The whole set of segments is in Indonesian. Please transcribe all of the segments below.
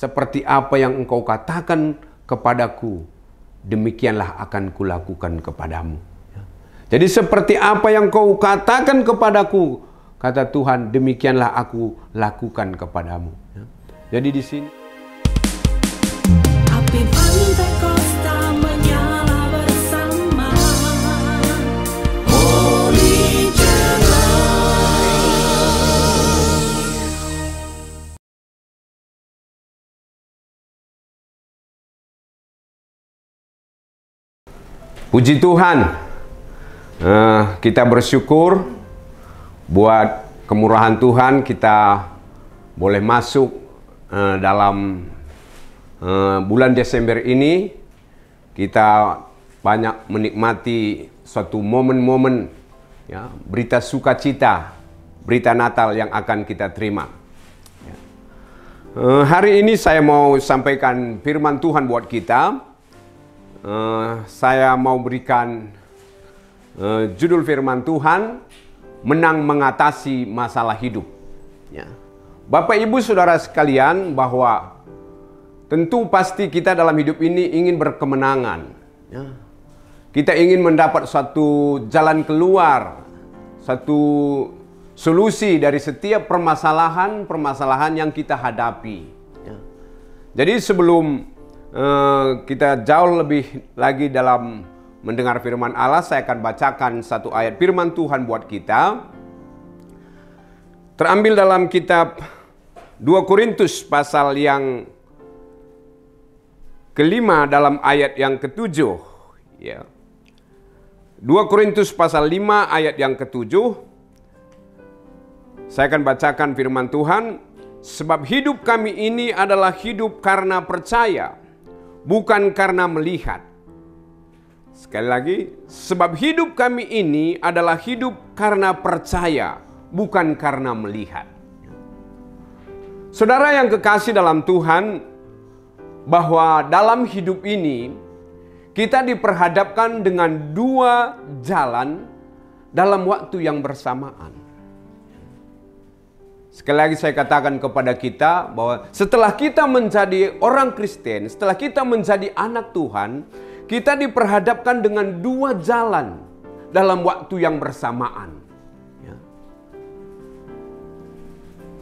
seperti apa yang engkau katakan kepadaku, demikianlah akan kulakukan kepadamu. Jadi seperti apa yang kau katakan kepadaku, kata Tuhan, demikianlah aku lakukan kepadamu. Jadi di sini api Pentakosta menyala bersama. Holy puji Tuhan, kita bersyukur buat kemurahan Tuhan kita boleh masuk dalam bulan Desember ini. Kita banyak menikmati suatu momen-momen, ya, berita sukacita, berita Natal yang akan kita terima. Hari ini saya mau sampaikan firman Tuhan buat kita. Saya mau berikan judul firman Tuhan, menang mengatasi masalah hidup. Ya. Bapak Ibu Saudara sekalian, bahwa tentu pasti kita dalam hidup ini ingin berkemenangan. Ya. Kita ingin mendapat suatu jalan keluar, satu solusi dari setiap permasalahan yang kita hadapi. Ya. Jadi sebelum kita jauh lebih lagi dalam mendengar firman Allah, saya akan bacakan satu ayat firman Tuhan buat kita. Terambil dalam kitab 2 Korintus pasal yang kelima dalam ayat yang ketujuh. Ya. 2 Korintus pasal 5 ayat yang ketujuh. Saya akan bacakan firman Tuhan. Sebab hidup kami ini adalah hidup karena percaya, bukan karena melihat. Sekali lagi, sebab hidup kami ini adalah hidup karena percaya, bukan karena melihat. Saudara yang kekasih dalam Tuhan, bahwa dalam hidup ini kita diperhadapkan dengan dua jalan dalam waktu yang bersamaan. Sekali lagi saya katakan kepada kita bahwa setelah kita menjadi orang Kristen, setelah kita menjadi anak Tuhan, kita diperhadapkan dengan dua jalan dalam waktu yang bersamaan. Ya.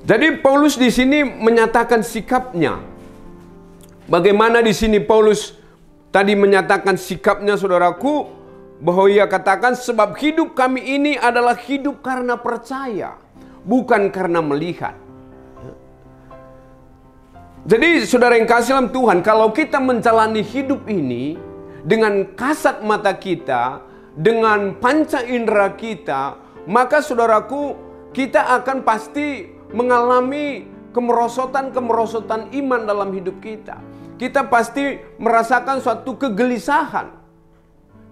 Jadi Paulus di sini menyatakan sikapnya. Bagaimana di sini Paulus tadi menyatakan sikapnya, saudaraku, bahwa ia katakan sebab hidup kami ini adalah hidup karena percaya, bukan karena melihat. Jadi saudara yang kasih dalam Tuhan, kalau kita menjalani hidup ini dengan kasat mata kita, dengan panca indera kita, maka saudaraku, kita akan pasti mengalami kemerosotan iman dalam hidup kita. Kita pasti merasakan suatu kegelisahan.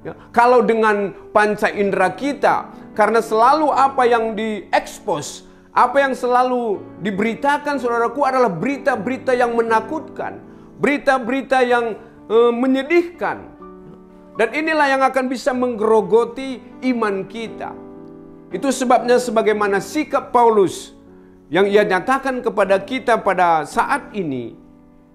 Ya, kalau dengan panca indera kita, karena selalu apa yang diekspos, apa yang selalu diberitakan saudaraku adalah berita-berita yang menakutkan, berita-berita yang menyedihkan. Dan inilah yang akan bisa menggerogoti iman kita. Itu sebabnya sebagaimana sikap Paulus yang ia nyatakan kepada kita pada saat ini,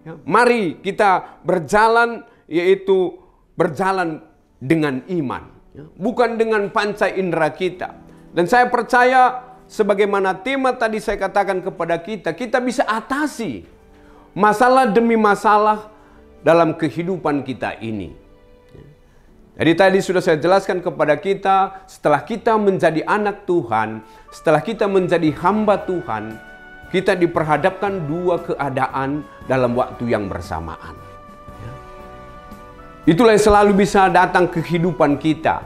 ya, mari kita berjalan, yaitu berjalan dengan iman, ya, bukan dengan panca indera kita. Dan saya percaya sebagaimana tema tadi saya katakan kepada kita, kita bisa atasi masalah demi masalah dalam kehidupan kita ini. Jadi tadi sudah saya jelaskan kepada kita, setelah kita menjadi anak Tuhan, setelah kita menjadi hamba Tuhan, kita diperhadapkan dua keadaan dalam waktu yang bersamaan. Itulah yang selalu bisa datang ke kehidupan kita.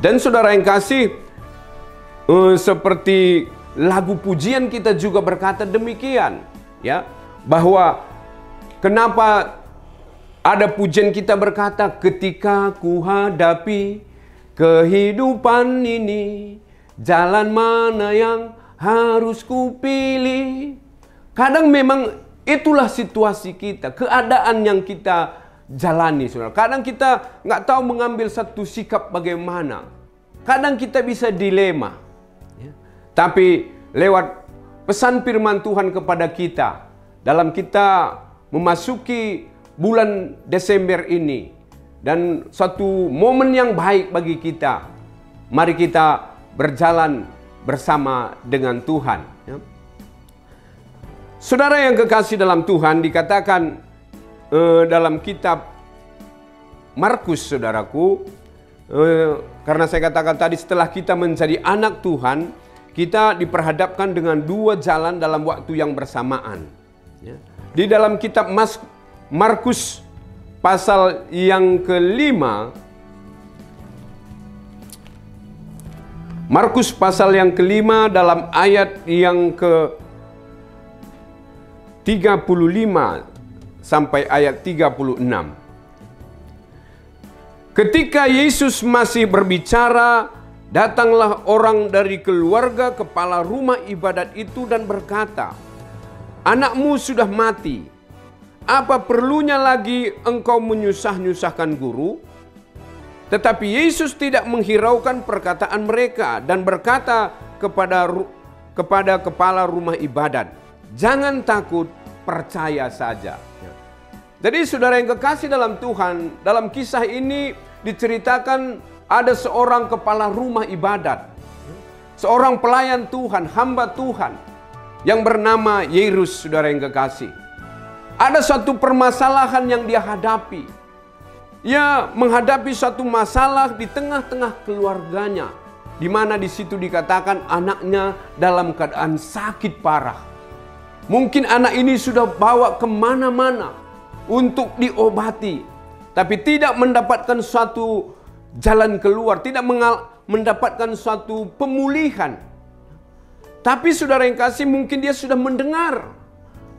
Dan saudara yang kasih, seperti lagu pujian kita juga berkata demikian, ya, bahwa kenapa ada pujian kita berkata, ketika ku hadapi kehidupan ini, jalan mana yang harus ku pilih. Kadang memang itulah situasi kita, keadaan yang kita jalani, saudara. Kadang kita nggak tahu mengambil satu sikap bagaimana. Kadang kita bisa dilema. Ya. Tapi lewat pesan firman Tuhan kepada kita, dalam kita memasuki bulan Desember ini dan suatu momen yang baik bagi kita. Mari kita berjalan bersama dengan Tuhan. Ya. Saudara yang kekasih dalam Tuhan, dikatakan dalam kitab Markus, saudaraku, karena saya katakan tadi, setelah kita menjadi anak Tuhan, kita diperhadapkan dengan dua jalan dalam waktu yang bersamaan. Ya. Di dalam kitab Markus pasal yang kelima, Markus pasal yang kelima dalam ayat yang ke 35 sampai ayat 36. Ketika Yesus masih berbicara, datanglah orang dari keluarga kepala rumah ibadat itu dan berkata, "Anakmu sudah mati. Apa perlunya lagi engkau menyusah-nyusahkan guru?" Tetapi Yesus tidak menghiraukan perkataan mereka dan berkata kepada kepala rumah ibadat, "Jangan takut, percaya saja." Jadi saudara yang kekasih dalam Tuhan, dalam kisah ini diceritakan ada seorang kepala rumah ibadat, seorang pelayan Tuhan, hamba Tuhan yang bernama Yairus, saudara yang kekasih. Ada suatu permasalahan yang dia hadapi. Ia menghadapi suatu masalah di tengah-tengah keluarganya, di mana di situ dikatakan anaknya dalam keadaan sakit parah. Mungkin anak ini sudah bawa kemana-mana untuk diobati, tapi tidak mendapatkan suatu jalan keluar, tidak mendapatkan suatu pemulihan. Tapi saudara yang kasih, mungkin dia sudah mendengar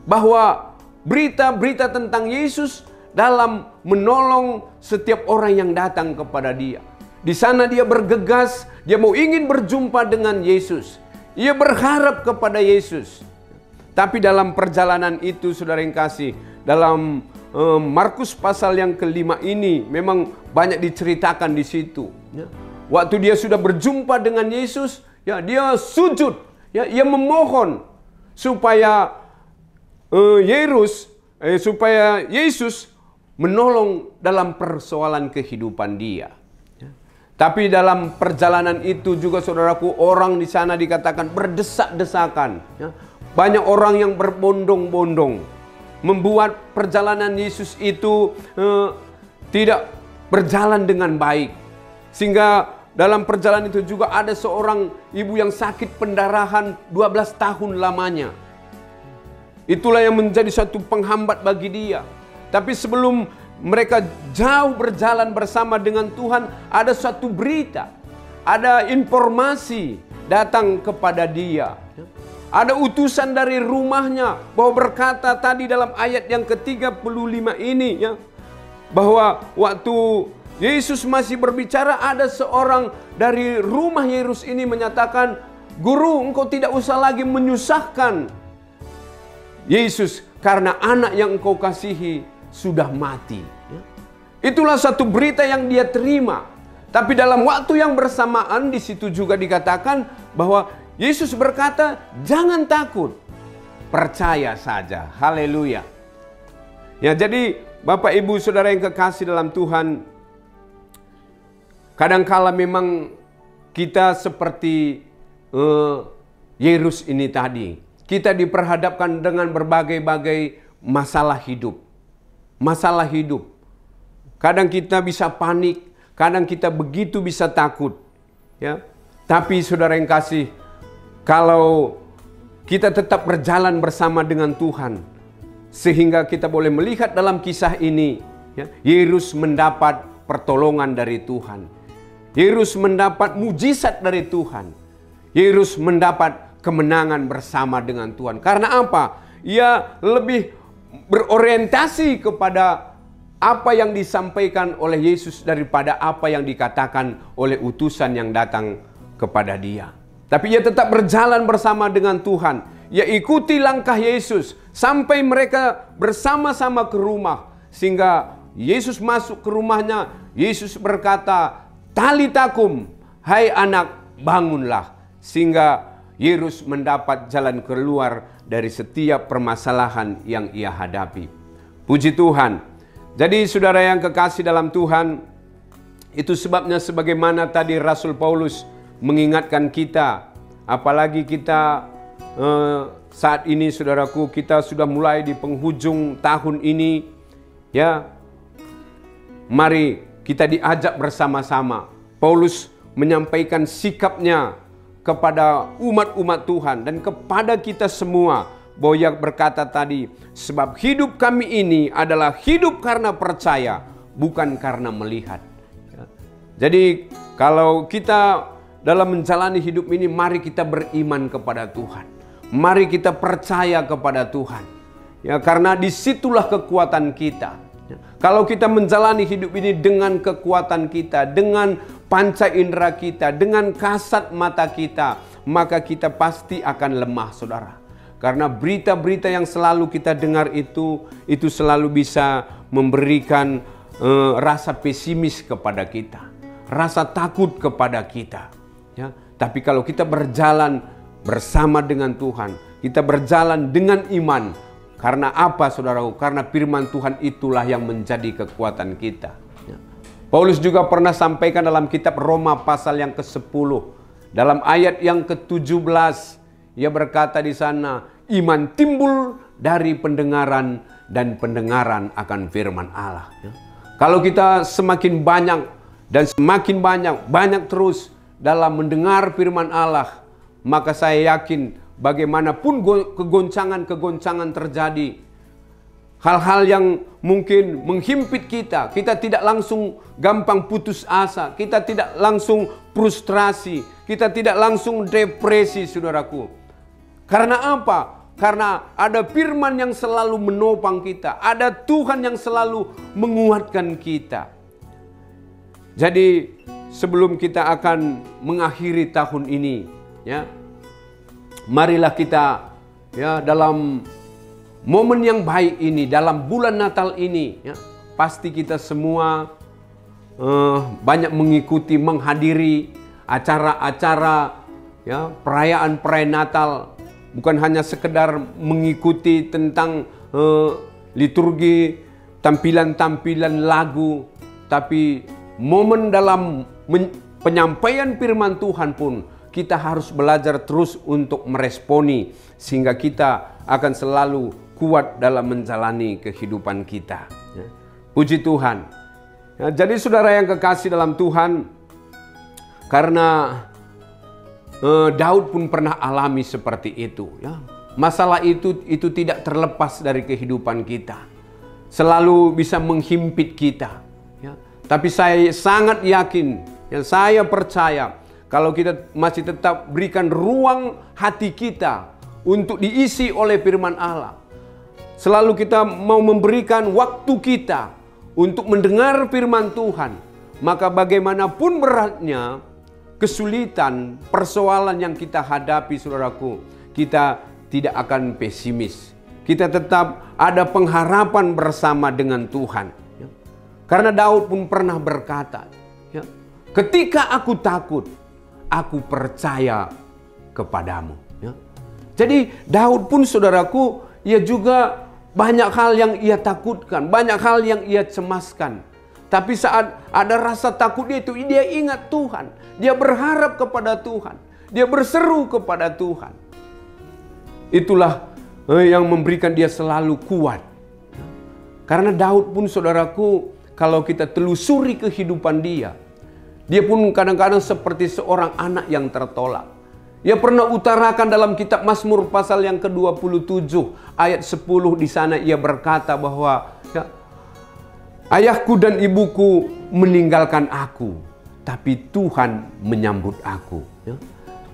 bahwa berita-berita tentang Yesus dalam menolong setiap orang yang datang kepada dia. Di sana dia bergegas, dia mau ingin berjumpa dengan Yesus. Ia berharap kepada Yesus. Tapi dalam perjalanan itu, saudara yang kasih, dalam Markus pasal yang kelima ini memang banyak diceritakan di situ. Ya. Waktu dia sudah berjumpa dengan Yesus, ya dia sujud, ya ia memohon supaya supaya Yesus menolong dalam persoalan kehidupan dia. Ya. Tapi dalam perjalanan itu juga, saudaraku, orang di sana dikatakan berdesak-desakan. Ya. Banyak orang yang berbondong-bondong, membuat perjalanan Yesus itu tidak berjalan dengan baik. Sehingga dalam perjalanan itu juga ada seorang ibu yang sakit pendarahan 12 tahun lamanya. Itulah yang menjadi satu penghambat bagi dia. Tapi sebelum mereka jauh berjalan bersama dengan Tuhan, ada suatu berita, ada informasi datang kepada dia. Ada utusan dari rumahnya bahwa berkata tadi dalam ayat yang ke-35 ini, ya, bahwa waktu Yesus masih berbicara, ada seorang dari rumah Yairus ini menyatakan, "Guru, engkau tidak usah lagi menyusahkan Yesus karena anak yang engkau kasihi sudah mati." Ya. Itulah satu berita yang dia terima. Tapi dalam waktu yang bersamaan di situ juga dikatakan bahwa Yesus berkata, "Jangan takut, percaya saja." Haleluya. Ya, jadi Bapak Ibu Saudara yang kekasih dalam Tuhan, kadangkala memang kita seperti Yairus ini tadi. Kita diperhadapkan dengan berbagai-bagai masalah hidup. Masalah hidup. Kadang kita bisa panik, kadang kita begitu bisa takut. Ya. Tapi saudara yang kasih, kalau kita tetap berjalan bersama dengan Tuhan, sehingga kita boleh melihat dalam kisah ini, ya, Yairus mendapat pertolongan dari Tuhan. Yairus mendapat mujizat dari Tuhan. Yairus mendapat kemenangan bersama dengan Tuhan. Karena apa? Ia lebih berorientasi kepada apa yang disampaikan oleh Yesus daripada apa yang dikatakan oleh utusan yang datang kepada dia. Tapi ia tetap berjalan bersama dengan Tuhan. Ia ikuti langkah Yesus sampai mereka bersama-sama ke rumah. Sehingga Yesus masuk ke rumahnya. Yesus berkata, "Talitakum, hai anak, bangunlah." Sehingga Yairus mendapat jalan keluar dari setiap permasalahan yang ia hadapi. Puji Tuhan. Jadi saudara yang kekasih dalam Tuhan, itu sebabnya sebagaimana tadi Rasul Paulus mengingatkan kita, apalagi kita saat ini saudaraku, kita sudah mulai di penghujung tahun ini, ya. Mari kita diajak bersama-sama. Paulus menyampaikan sikapnya kepada umat-umat Tuhan dan kepada kita semua, bahwa ia berkata tadi, sebab hidup kami ini adalah hidup karena percaya, bukan karena melihat. Jadi kalau kita dalam menjalani hidup ini, mari kita beriman kepada Tuhan. Mari kita percaya kepada Tuhan. Ya, karena disitulah kekuatan kita. Kalau kita menjalani hidup ini dengan kekuatan kita, dengan panca indera kita, dengan kasat mata kita, maka kita pasti akan lemah, saudara. Karena berita-berita yang selalu kita dengar itu selalu bisa memberikan rasa pesimis kepada kita, rasa takut kepada kita. Ya, tapi kalau kita berjalan bersama dengan Tuhan, kita berjalan dengan iman. Karena apa, saudaraku? Karena firman Tuhan itulah yang menjadi kekuatan kita. Ya. Paulus juga pernah sampaikan dalam kitab Roma pasal yang ke-10, dalam ayat yang ke-17, ia berkata di sana, iman timbul dari pendengaran dan pendengaran akan firman Allah. Ya. Kalau kita semakin banyak dan semakin banyak terus dalam mendengar firman Allah, maka saya yakin bagaimanapun kegoncangan-kegoncangan terjadi, hal-hal yang mungkin menghimpit kita, kita tidak langsung gampang putus asa, kita tidak langsung frustrasi, kita tidak langsung depresi, saudaraku. Karena apa? Karena ada firman yang selalu menopang kita, ada Tuhan yang selalu menguatkan kita. Jadi sebelum kita akan mengakhiri tahun ini, ya, marilah kita, ya, dalam momen yang baik ini, dalam bulan Natal ini, ya, pasti kita semua banyak mengikuti, menghadiri acara-acara, ya, perayaan Natal. Bukan hanya sekedar mengikuti tentang liturgi, tampilan-tampilan lagu, tapi momen dalam penyampaian firman Tuhan pun kita harus belajar terus untuk meresponi, sehingga kita akan selalu kuat dalam menjalani kehidupan kita. Ya. Puji Tuhan. Ya, jadi saudara yang kekasih dalam Tuhan, karena Daud pun pernah alami seperti itu. Ya. Masalah itu tidak terlepas dari kehidupan kita, selalu bisa menghimpit kita. Ya. Tapi saya sangat yakin, yang saya percaya, kalau kita masih tetap berikan ruang hati kita untuk diisi oleh firman Allah, selalu kita mau memberikan waktu kita untuk mendengar firman Tuhan, maka bagaimanapun beratnya kesulitan, persoalan yang kita hadapi, saudaraku, kita tidak akan pesimis. Kita tetap ada pengharapan bersama dengan Tuhan. Ya. Karena Daud pun pernah berkata, ya, ketika aku takut, aku percaya kepadamu. Ya. Jadi Daud pun, saudaraku, ia juga banyak hal yang ia takutkan, banyak hal yang ia cemaskan. Tapi saat ada rasa takut dia ingat Tuhan. Dia berharap kepada Tuhan. Dia berseru kepada Tuhan. Itulah yang memberikan dia selalu kuat. Karena Daud pun, saudaraku, kalau kita telusuri kehidupan dia pun kadang-kadang seperti seorang anak yang tertolak. Ia pernah utarakan dalam kitab Mazmur pasal yang ke-27 ayat 10, di sana ia berkata bahwa, ya, ayahku dan ibuku meninggalkan aku, tapi Tuhan menyambut aku. Ya.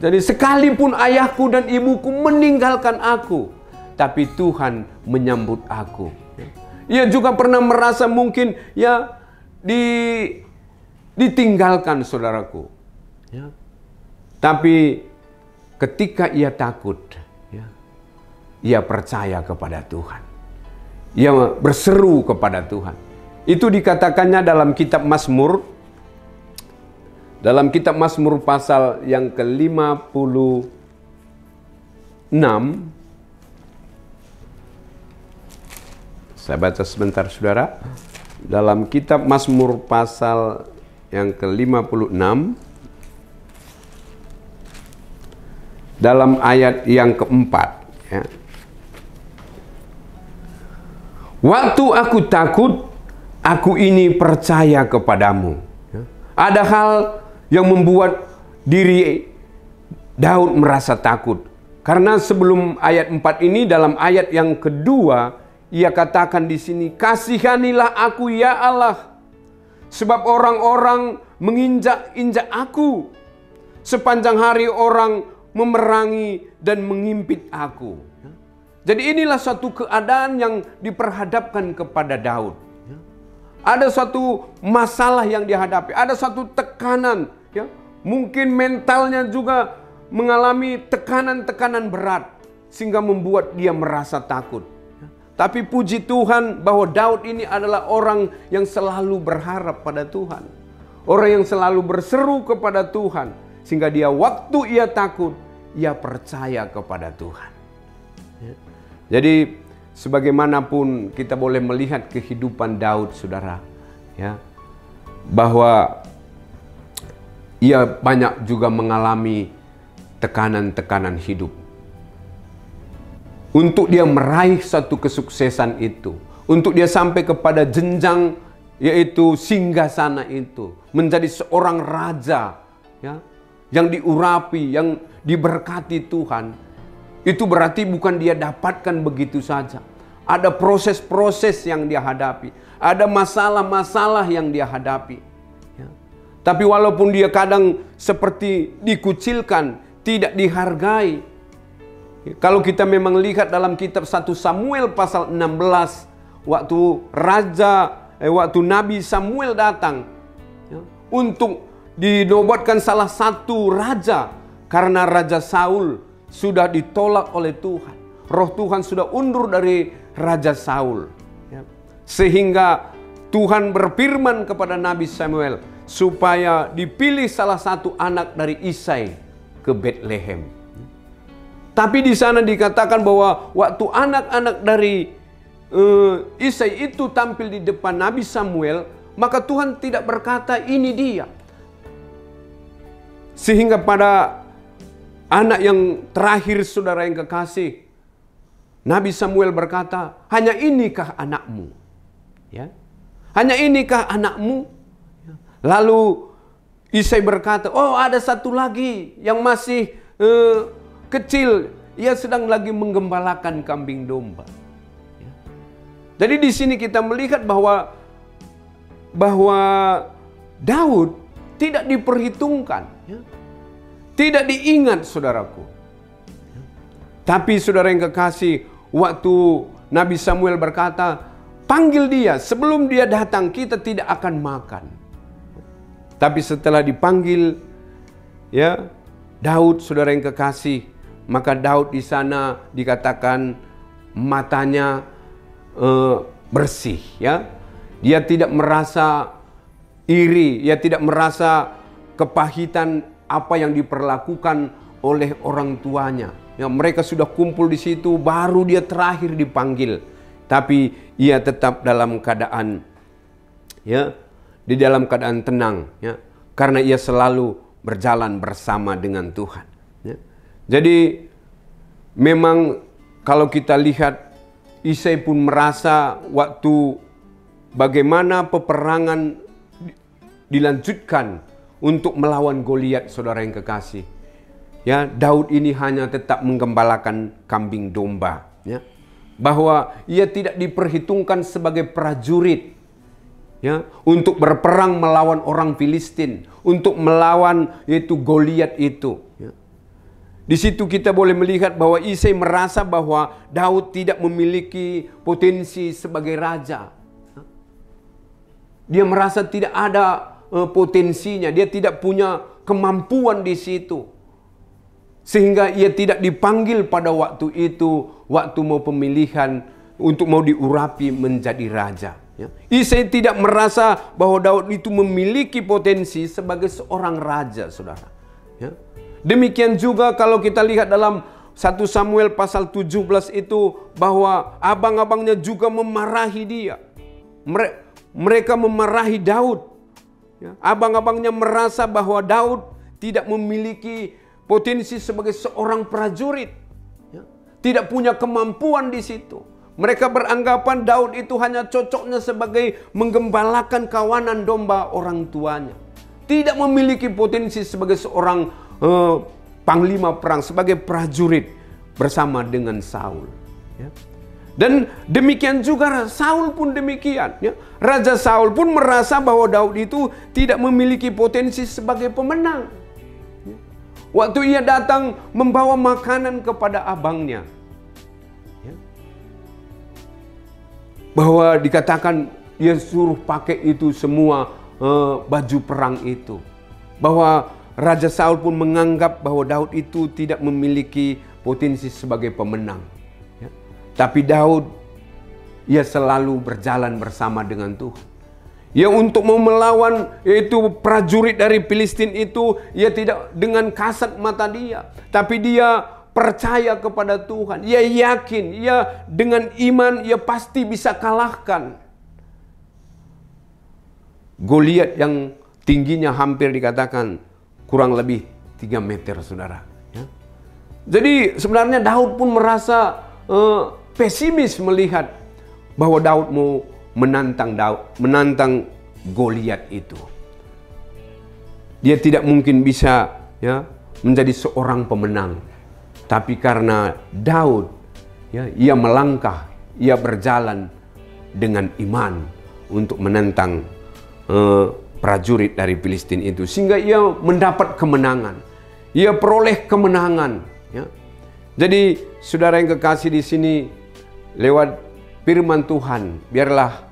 Jadi sekalipun ayahku dan ibuku meninggalkan aku, tapi Tuhan menyambut aku. Ya. Ia juga pernah merasa mungkin, ya, ditinggalkan, saudaraku. Ya. Tapi ketika ia takut, ya, ia percaya kepada Tuhan. Ia berseru kepada Tuhan. Itu dikatakannya dalam kitab Mazmur, dalam kitab Mazmur pasal yang ke-56 1 Saya baca sebentar saudara. Dalam kitab Mazmur pasal yang ke-56, dalam ayat yang keempat, ya. Waktu aku takut, aku ini percaya kepadamu. Ya. Ada hal yang membuat diri Daud merasa takut. Karena sebelum ayat 4 ini, dalam ayat yang kedua, ia katakan di sini, kasihanilah aku ya Allah, sebab orang-orang menginjak-injak aku. Sepanjang hari orang memerangi dan mengimpit aku. Jadi inilah suatu keadaan yang diperhadapkan kepada Daud. Ada suatu masalah yang dihadapi, ada suatu tekanan, ya. Mungkin mentalnya juga mengalami tekanan-tekanan berat sehingga membuat dia merasa takut. Tapi puji Tuhan bahwa Daud ini adalah orang yang selalu berharap pada Tuhan. Orang yang selalu berseru kepada Tuhan. Sehingga dia waktu ia takut, ia percaya kepada Tuhan. Jadi sebagaimanapun kita boleh melihat kehidupan Daud, saudara, ya, bahwa ia banyak juga mengalami tekanan-tekanan hidup. Untuk dia meraih satu kesuksesan itu, untuk dia sampai kepada jenjang yaitu singgasana itu, menjadi seorang raja, ya, yang diurapi, yang diberkati Tuhan, itu berarti bukan dia dapatkan begitu saja. Ada proses-proses yang dia hadapi, ada masalah-masalah yang dia hadapi. Ya. Tapi walaupun dia kadang seperti dikucilkan, tidak dihargai. Kalau kita memang lihat dalam kitab 1 Samuel pasal 16, waktu Nabi Samuel datang, ya, untuk dinobatkan salah satu raja, karena Raja Saul sudah ditolak oleh Tuhan. Roh Tuhan sudah undur dari Raja Saul, ya. Sehingga Tuhan berfirman kepada Nabi Samuel supaya dipilih salah satu anak dari Isai ke Bethlehem. Tapi di sana dikatakan bahwa waktu anak-anak dari Isai itu tampil di depan Nabi Samuel, maka Tuhan tidak berkata ini dia. Sehingga pada anak yang terakhir, saudara yang kekasih, Nabi Samuel berkata, hanya inikah anakmu? Ya. Hanya inikah anakmu? Lalu Isai berkata, oh ada satu lagi yang masih kecil, ia sedang lagi menggembalakan kambing domba. Ya. Jadi di sini kita melihat bahwa Daud tidak diperhitungkan, ya. Tidak diingat, saudaraku. Ya. Tapi saudara yang kekasih, waktu Nabi Samuel berkata, panggil dia, sebelum dia datang kita tidak akan makan. Tapi setelah dipanggil, ya, Daud, saudara yang kekasih, maka Daud di sana dikatakan matanya bersih, ya. Dia tidak merasa iri, dia tidak merasa kepahitan apa yang diperlakukan oleh orang tuanya. Ya, mereka sudah kumpul di situ, baru dia terakhir dipanggil. Tapi ia tetap dalam keadaan, ya, di dalam keadaan tenang, ya, karena ia selalu berjalan bersama dengan Tuhan. Ya. Jadi memang kalau kita lihat, Isai pun merasa waktu bagaimana peperangan dilanjutkan untuk melawan Goliat, saudara yang kekasih. Ya, Daud ini hanya tetap menggembalakan kambing domba, ya. Bahwa ia tidak diperhitungkan sebagai prajurit, ya, untuk berperang melawan orang Filistin, untuk melawan yaitu Goliat itu, ya. Di situ kita boleh melihat bahwa Isai merasa bahwa Daud tidak memiliki potensi sebagai raja. Dia merasa tidak ada potensinya, dia tidak punya kemampuan di situ. Sehingga ia tidak dipanggil pada waktu itu, waktu mau pemilihan untuk mau diurapi menjadi raja. Ya. Isai tidak merasa bahwa Daud itu memiliki potensi sebagai seorang raja, saudara. Ya. Demikian juga kalau kita lihat dalam 1 Samuel pasal 17 itu bahwa abang-abangnya juga memarahi dia. Mereka memarahi Daud. Ya, abang-abangnya merasa bahwa Daud tidak memiliki potensi sebagai seorang prajurit. Ya, tidak punya kemampuan di situ. Mereka beranggapan Daud itu hanya cocoknya sebagai menggembalakan kawanan domba orang tuanya. Tidak memiliki potensi sebagai seorang panglima perang, sebagai prajurit bersama dengan Saul. Ya. Dan demikian juga Saul pun demikian. Ya. Raja Saul pun merasa bahwa Daud itu tidak memiliki potensi sebagai pemenang. Ya. Waktu ia datang membawa makanan kepada abangnya, ya, bahwa dikatakan ia suruh pakai itu semua baju perang itu. Bahwa Raja Saul pun menganggap bahwa Daud itu tidak memiliki potensi sebagai pemenang. Ya. Tapi Daud, ia selalu berjalan bersama dengan Tuhan. Ya, untuk mau melawan yaitu prajurit dari Filistin itu, ia tidak dengan kasat mata dia. Tapi dia percaya kepada Tuhan. Ia yakin, ia dengan iman, ia pasti bisa kalahkan Goliat yang tingginya hampir dikatakan kurang lebih 3 meter, saudara. Ya. Jadi sebenarnya Daud pun merasa pesimis melihat bahwa Daud mau menantang Goliat itu. Dia tidak mungkin bisa, ya, menjadi seorang pemenang. Tapi karena Daud, ya, ia melangkah, ia berjalan dengan iman untuk menantang prajurit dari Filistin itu, sehingga ia mendapat kemenangan. Ia peroleh kemenangan. Ya. Jadi saudara yang kekasih di sini, lewat firman Tuhan, biarlah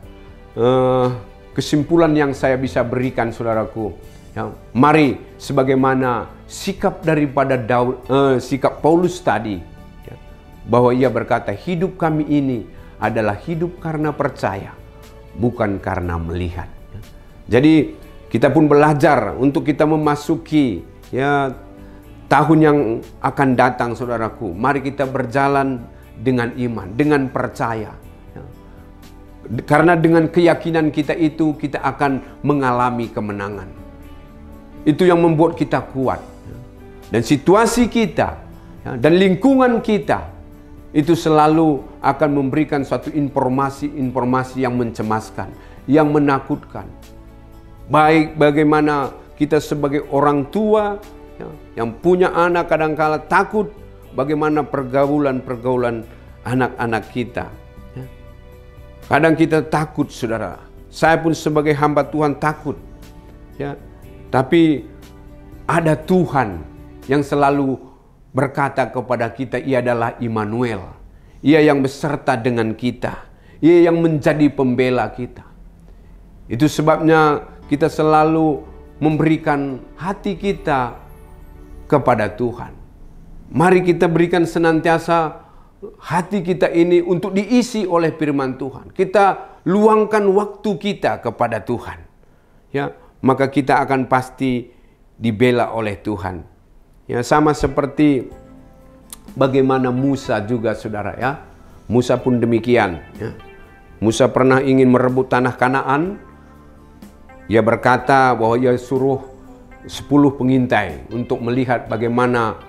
kesimpulan yang saya bisa berikan, saudaraku. Ya, mari sebagaimana sikap daripada sikap Paulus tadi, ya, bahwa ia berkata, hidup kami ini adalah hidup karena percaya, bukan karena melihat. Ya. Jadi kita pun belajar untuk kita memasuki, ya, tahun yang akan datang, saudaraku. Mari kita berjalan dengan iman, dengan percaya. Ya. Karena dengan keyakinan kita itu, kita akan mengalami kemenangan. Itu yang membuat kita kuat. Ya. Dan situasi kita, ya, dan lingkungan kita, itu selalu akan memberikan suatu informasi yang mencemaskan, yang menakutkan. Baik bagaimana kita sebagai orang tua, ya, yang punya anak kadangkala takut bagaimana pergaulan anak-anak kita. Ya. Kadang kita takut, saudara. Saya pun sebagai hamba Tuhan takut. Ya. Tapi ada Tuhan yang selalu berkata kepada kita, Ia adalah Immanuel. Ia yang beserta dengan kita. Ia yang menjadi pembela kita. Itu sebabnya kita selalu memberikan hati kita kepada Tuhan. Mari kita berikan senantiasa hati kita ini untuk diisi oleh firman Tuhan. Kita luangkan waktu kita kepada Tuhan. Ya, maka kita akan pasti dibela oleh Tuhan. Ya, sama seperti bagaimana Musa juga, saudara, ya. Musa pun demikian, ya. Musa pernah ingin merebut tanah Kanaan. Ia berkata bahwa ia suruh 10 pengintai untuk melihat bagaimana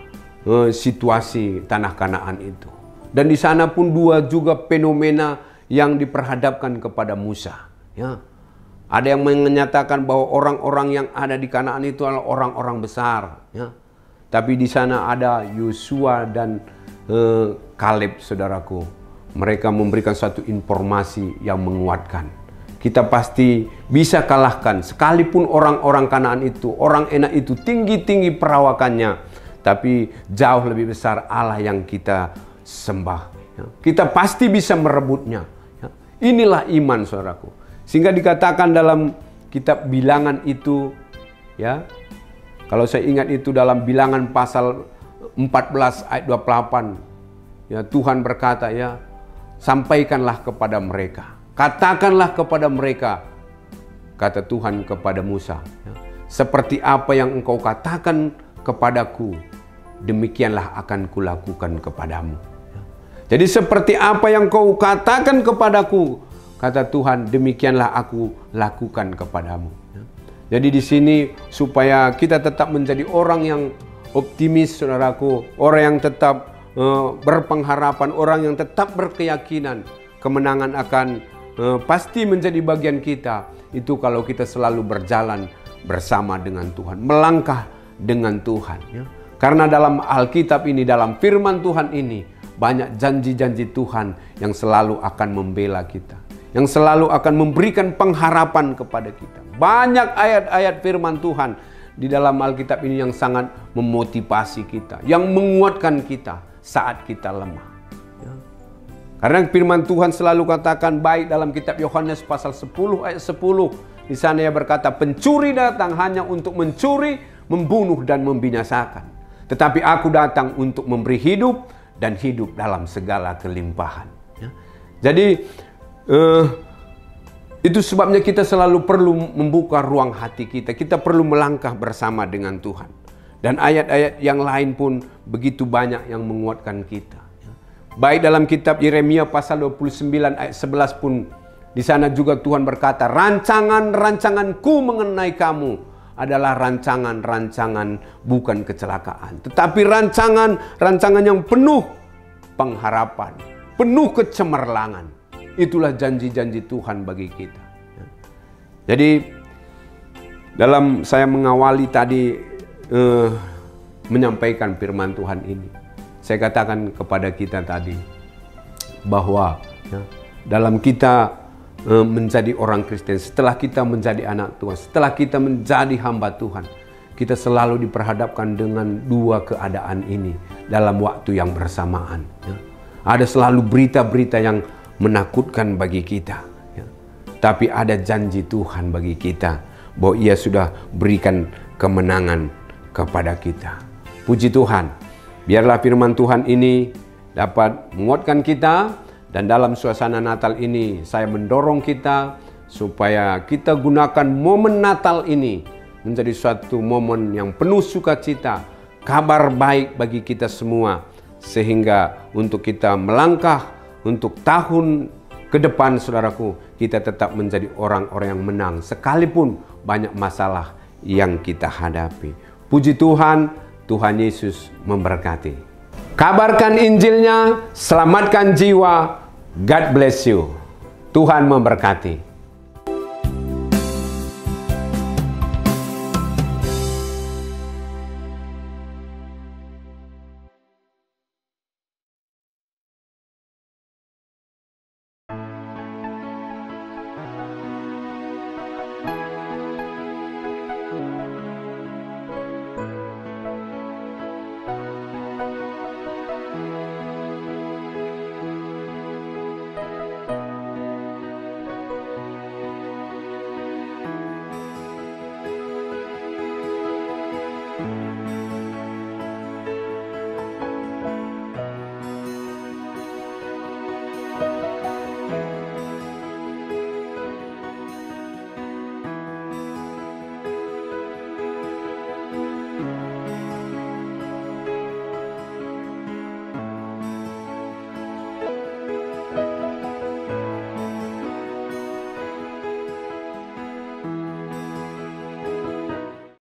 situasi tanah Kanaan itu. Dan di sana pun 2 juga fenomena yang diperhadapkan kepada Musa. Ya. Ada yang menyatakan bahwa orang-orang yang ada di Kanaan itu adalah orang-orang besar. Ya. Tapi di sana ada Yosua dan Kaleb, saudaraku. Mereka memberikan satu informasi yang menguatkan. Kita pasti bisa kalahkan, sekalipun orang-orang Kanaan itu, orang enak itu, tinggi-tinggi perawakannya, tapi jauh lebih besar Allah yang kita sembah. Ya. Kita pasti bisa merebutnya. Ya. Inilah iman, saudaraku. Sehingga dikatakan dalam kitab Bilangan itu, ya, kalau saya ingat itu dalam Bilangan pasal 14 ayat 28, ya, Tuhan berkata, ya, sampaikanlah kepada mereka. Katakanlah kepada mereka, kata Tuhan kepada Musa, ya, seperti apa yang engkau katakan kepadaku, demikianlah akan kulakukan kepadamu. Jadi seperti apa yang kau katakan kepadaku, kata Tuhan, demikianlah aku lakukan kepadamu. Jadi di sini supaya kita tetap menjadi orang yang optimis, saudaraku, orang yang tetap berpengharapan, orang yang tetap berkeyakinan kemenangan akan pasti menjadi bagian kita. Itu kalau kita selalu berjalan bersama dengan Tuhan, melangkah dengan Tuhan. Ya. Karena dalam Alkitab ini, dalam firman Tuhan ini, banyak janji-janji Tuhan yang selalu akan membela kita, yang selalu akan memberikan pengharapan kepada kita. Banyak ayat-ayat firman Tuhan di dalam Alkitab ini yang sangat memotivasi kita, yang menguatkan kita saat kita lemah. Ya. Karena firman Tuhan selalu katakan baik dalam kitab Yohanes pasal 10 ayat 10. Di sana ia berkata, pencuri datang hanya untuk mencuri, membunuh dan membinasakan. Tetapi aku datang untuk memberi hidup dan hidup dalam segala kelimpahan. Ya. Jadi itu sebabnya kita selalu perlu membuka ruang hati kita. Kita perlu melangkah bersama dengan Tuhan. Dan ayat-ayat yang lain pun begitu banyak yang menguatkan kita. Baik dalam kitab Yeremia pasal 29 ayat 11 pun, di sana juga Tuhan berkata, rancangan-rancanganku mengenai kamu adalah rancangan-rancangan bukan kecelakaan, tetapi rancangan-rancangan yang penuh pengharapan, penuh kecemerlangan. Itulah janji-janji Tuhan bagi kita. Jadi dalam saya mengawali tadi menyampaikan firman Tuhan ini, saya katakan kepada kita tadi bahwa ya, dalam kita menjadi orang Kristen, setelah kita menjadi anak Tuhan, setelah kita menjadi hamba Tuhan, kita selalu diperhadapkan dengan dua keadaan ini dalam waktu yang bersamaan. Ya. Ada selalu berita-berita yang menakutkan bagi kita. Ya. Tapi ada janji Tuhan bagi kita bahwa Ia sudah berikan kemenangan kepada kita. Puji Tuhan. Biarlah firman Tuhan ini dapat menguatkan kita. Dan dalam suasana Natal ini saya mendorong kita supaya kita gunakan momen Natal ini menjadi suatu momen yang penuh sukacita, kabar baik bagi kita semua, sehingga untuk kita melangkah untuk tahun ke depan, saudaraku, kita tetap menjadi orang-orang yang menang sekalipun banyak masalah yang kita hadapi. Puji Tuhan, Tuhan Yesus memberkati. Kabarkan Injilnya, selamatkan jiwa. God bless you. Tuhan memberkati.